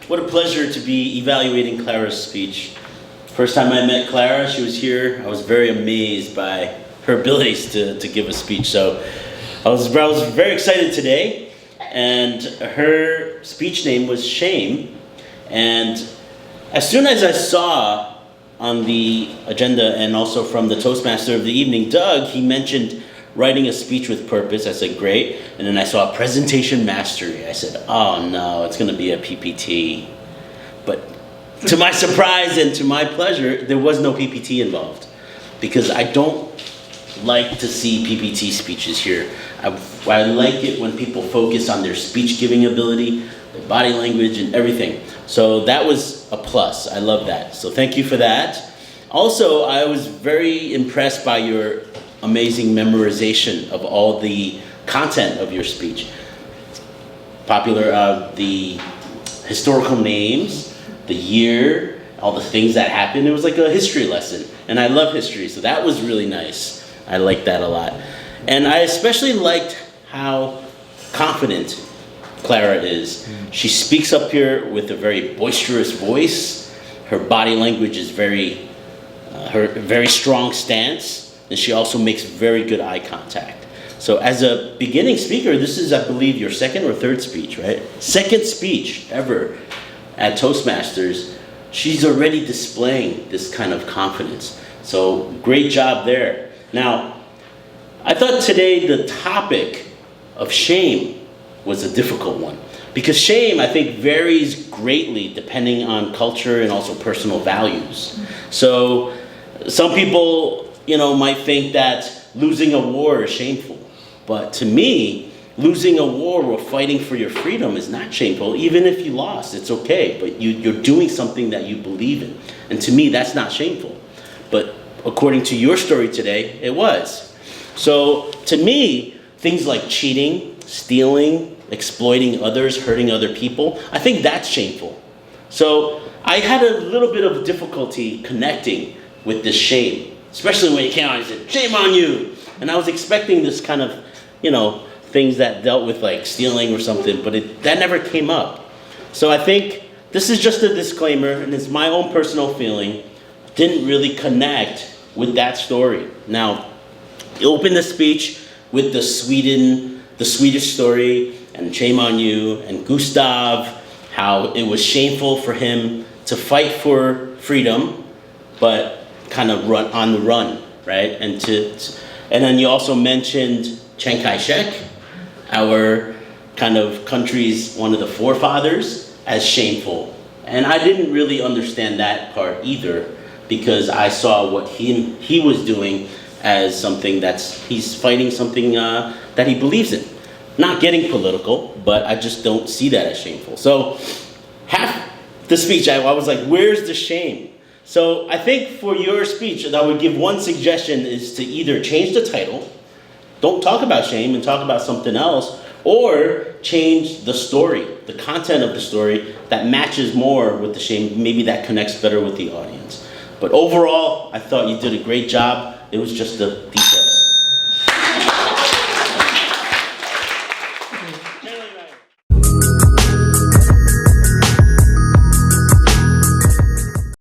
What a pleasure to be evaluating Clara's speech. First time I met Clara, she was here. I was very amazed by her abilities to give a speech. So I was very excited today. And her speech name was Shame. And as soon as I saw on the agenda and also from the Toastmaster of the evening, Doug, he mentioned writing a speech with purpose. I said, great. And then I saw presentation mastery. I said, oh no, it's going to be a PPT. But to my surprise and to my pleasure, there was no PPT involved because I don't like to see PPT speeches here. I like it when people focus on their speech giving ability, their body language and everything. So that was a plus. I love that. So thank you for that. Also, I was very impressed by your amazing memorization of all the content of your speech. The historical names, the year, all the things that happened. It was like a history lesson. And I love history, so that was really nice. I liked that a lot. And I especially liked how confident Clara is. She speaks up here with a very boisterous voice. Her body language is her very strong stance. And she also makes very good eye contact. So as a beginning speaker, this is, I believe, your second or third speech, right? Second speech ever at Toastmasters. She's already displaying this kind of confidence. So great job there. Now, I thought today the topic of shame was a difficult one. Because shame, I think, varies greatly depending on culture and also personal values. So some people might think that losing a war is shameful. But to me, losing a war or fighting for your freedom is not shameful. Even if you lost, it's okay. But you're doing something that you believe in. And to me, that's not shameful. But according to your story today, it was. So to me, things like cheating, stealing, exploiting others, hurting other people, I think that's shameful. So I had a little bit of difficulty connecting with this shame. Especially when you came out and said, shame on you. And I was expecting this kind of, things that dealt with like stealing or something, but that never came up. So I think this is just a disclaimer, and it's my own personal feeling. Didn't really connect with that story. Now, you open the speech with the Swedish story, and shame on you, and Gustav, how it was shameful for him to fight for freedom, but kind of on the run, right? And then you also mentioned Chiang Kai-shek, our kind of country's one of the forefathers, as shameful. And I didn't really understand that part either, because I saw what he was doing as something he's fighting something that he believes in. Not getting political, but I just don't see that as shameful. So half the speech, I was like, where's the shame? So I think for your speech, I would give one suggestion is to either change the title, don't talk about shame and talk about something else, or change the story, the content of the story that matches more with the shame, maybe that connects better with the audience. But overall, I thought you did a great job. It was just the details.